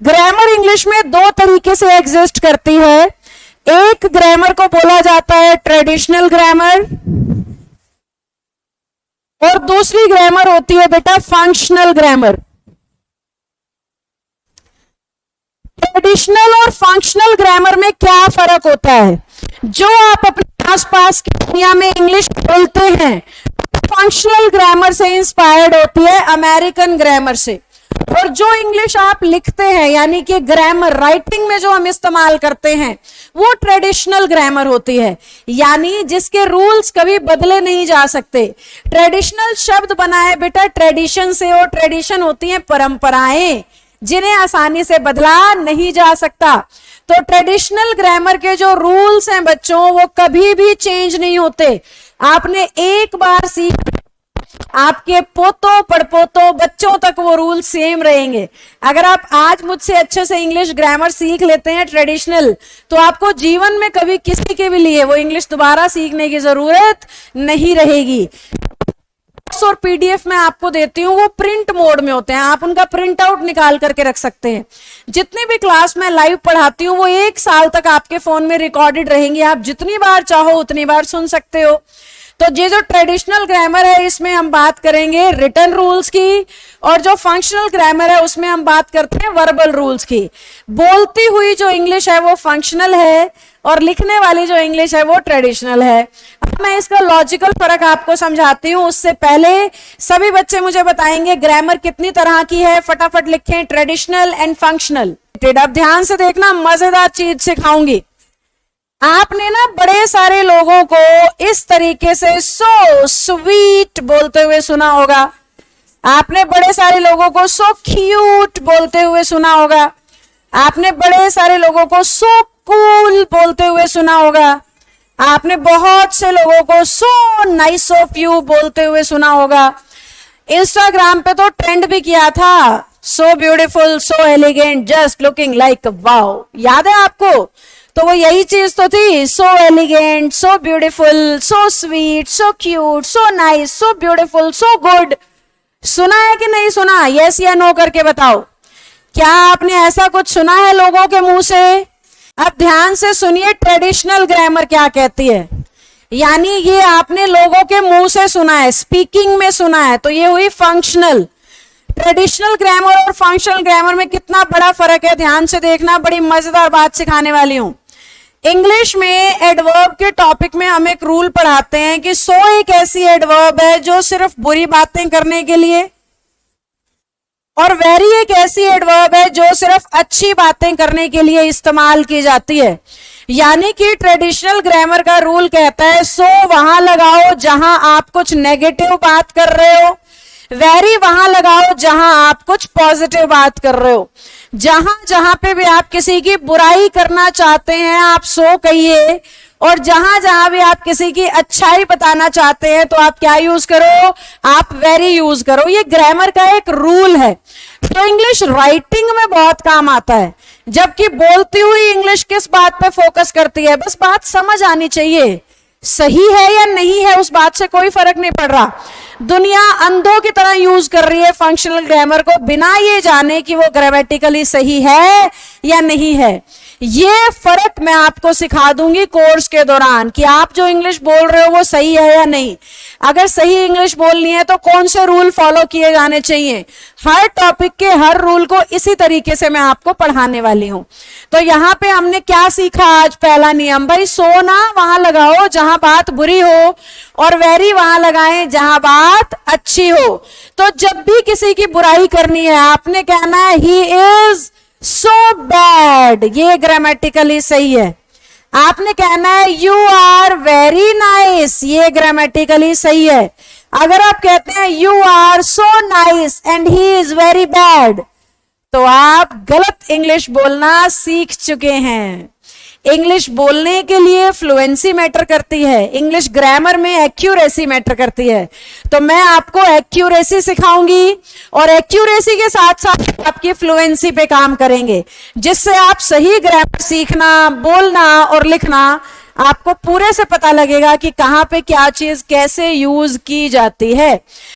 Grammar English में दो तरीके से एग्जिस्ट करती है। एक ग्रामर को बोला जाता है ट्रेडिशनल ग्रामर और दूसरी ग्रामर होती है बेटा फंक्शनल ग्रामर। ट्रेडिशनल और फंक्शनल ग्रामर में क्या फर्क होता है? जो आप अपने आसपास की दुनिया में इंग्लिश बोलते हैं फंक्शनल ग्रामर से इंस्पायर्ड होती है, अमेरिकन ग्रामर से। और जो इंग्लिश आप लिखते हैं यानी कि ग्रामर राइटिंग में जो हम इस्तेमाल करते हैं वो ट्रेडिशनल ग्रामर होती है, यानी जिसके रूल्स कभी बदले नहीं जा सकते। ट्रेडिशनल शब्द बना है बेटा ट्रेडिशन से, और ट्रेडिशन होती है परंपराएं जिन्हें आसानी से बदला नहीं जा सकता। तो ट्रेडिशनल ग्रामर के जो रूल्स हैं बच्चों वो कभी भी चेंज नहीं होते। आपने एक बार सीख, आपके पोतों पड़पोतों बच्चों तक वो रूल सेम रहेंगे। अगर आप आज मुझसे अच्छे से इंग्लिश ग्रामर सीख लेते हैं ट्रेडिशनल, तो आपको जीवन में कभी किसी के भी लिए वो इंग्लिश दोबारा सीखने की जरूरत नहीं रहेगी। और पीडीएफ में आपको देती हूँ, वो प्रिंट मोड में होते हैं, आप उनका प्रिंट आउट निकाल करके रख सकते हैं। जितनी भी क्लास में लाइव पढ़ाती हूँ वो 1 साल तक आपके फोन में रिकॉर्डेड रहेंगी, आप जितनी बार चाहो उतनी बार सुन सकते हो। तो ये जो ट्रेडिशनल ग्रामर है इसमें हम बात करेंगे रिटन रूल्स की, और जो फंक्शनल ग्रामर है उसमें हम बात करते हैं वर्बल रूल्स की। बोलती हुई जो इंग्लिश है वो फंक्शनल है और लिखने वाली जो इंग्लिश है वो ट्रेडिशनल है। अब मैं इसका लॉजिकल फर्क आपको समझाती हूँ, उससे पहले सभी बच्चे मुझे बताएंगे ग्रामर कितनी तरह की है। फटाफट लिखें ट्रेडिशनल एंड फंक्शनल। अब ध्यान से देखना, मजेदार चीज सिखाऊंगी। आपने ना बड़े सारे लोगों को इस तरीके से सो स्वीट बोलते हुए सुना होगा, आपने बड़े सारे लोगों को सो क्यूट बोलते हुए सुना होगा, आपने बड़े सारे लोगों को सो कूल बोलते हुए सुना होगा, आपने बहुत से लोगों को सो नाइस ऑफ यू बोलते हुए सुना होगा। इंस्टाग्राम पे तो ट्रेंड भी किया था, so beautiful, so elegant, just looking like wow, याद है आपको? तो वो यही चीज तो थी, so elegant, so beautiful, so sweet, so cute, so nice, so beautiful, so good. सुना है कि नहीं सुना? यस या नो करके बताओ। क्या आपने ऐसा कुछ सुना है लोगों के मुंह से? अब ध्यान से सुनिए ट्रेडिशनल ग्रामर क्या कहती है, यानी ये आपने लोगों के मुंह से सुना है, स्पीकिंग में सुना है, तो ये हुई फंक्शनल। ट्रेडिशनल ग्रामर और फंक्शनल ग्रामर में कितना बड़ा फर्क है ध्यान से देखना, बड़ी मजेदार बात सिखाने वाली हूं। इंग्लिश में एडवर्ब के टॉपिक में हम एक रूल पढ़ाते हैं कि सो एक ऐसी एडवर्ब है जो सिर्फ बुरी बातें करने के लिए, और वेरी एक ऐसी एडवर्ब है जो सिर्फ अच्छी बातें करने के लिए इस्तेमाल की जाती है। यानी कि ट्रेडिशनल ग्रामर का रूल कहता है सो वहां लगाओ जहां आप कुछ नेगेटिव बात कर रहे हो, वेरी वहां लगाओ जहां आप कुछ पॉजिटिव बात कर रहे हो। जहां जहां पे भी आप किसी की बुराई करना चाहते हैं आप सो कहिए, और जहां जहां भी आप किसी की अच्छाई बताना चाहते हैं तो आप क्या यूज करो? आप वेरी यूज करो। ये ग्रामर का एक रूल है जो इंग्लिश राइटिंग में बहुत काम आता है, जबकि बोलती हुई इंग्लिश किस बात पे फोकस करती है? बस बात समझ आनी चाहिए, सही है या नहीं है उस बात से कोई फर्क नहीं पड़ रहा। दुनिया अंधों की तरह यूज कर रही है फंक्शनल ग्रामर को बिना ये जाने कि वो ग्रामेटिकली सही है या नहीं है। ये फर्क मैं आपको सिखा दूंगी कोर्स के दौरान कि आप जो इंग्लिश बोल रहे हो वो सही है या नहीं। अगर सही इंग्लिश बोलनी है तो कौन से रूल फॉलो किए जाने चाहिए, हर टॉपिक के हर रूल को इसी तरीके से मैं आपको पढ़ाने वाली हूं। तो यहाँ पे हमने क्या सीखा आज? पहला नियम, भाई सो ना वहां लगाओ जहां बात बुरी हो, और वेरी वहां लगाएं जहां बात अच्छी हो। तो जब भी किसी की बुराई करनी है आपने कहना है ही इज सो बैड, ये ग्रामेटिकली सही है। आपने कहना है यू आर वेरी नाइस, ये ग्रामेटिकली सही है। अगर आप कहते हैं you are so nice and he is very bad, तो आप गलत इंग्लिश बोलना सीख चुके हैं। इंग्लिश बोलने के लिए फ्लुएंसी मैटर करती है, इंग्लिश ग्रामर में एक्यूरेसी मैटर करती है। तो मैं आपको एक्यूरेसी सिखाऊंगी और एक्यूरेसी के साथ साथ आपकी फ्लुएंसी पे काम करेंगे, जिससे आप सही ग्रामर सीखना, बोलना और लिखना आपको पूरे से पता लगेगा कि कहाँ पे क्या चीज कैसे यूज की जाती है।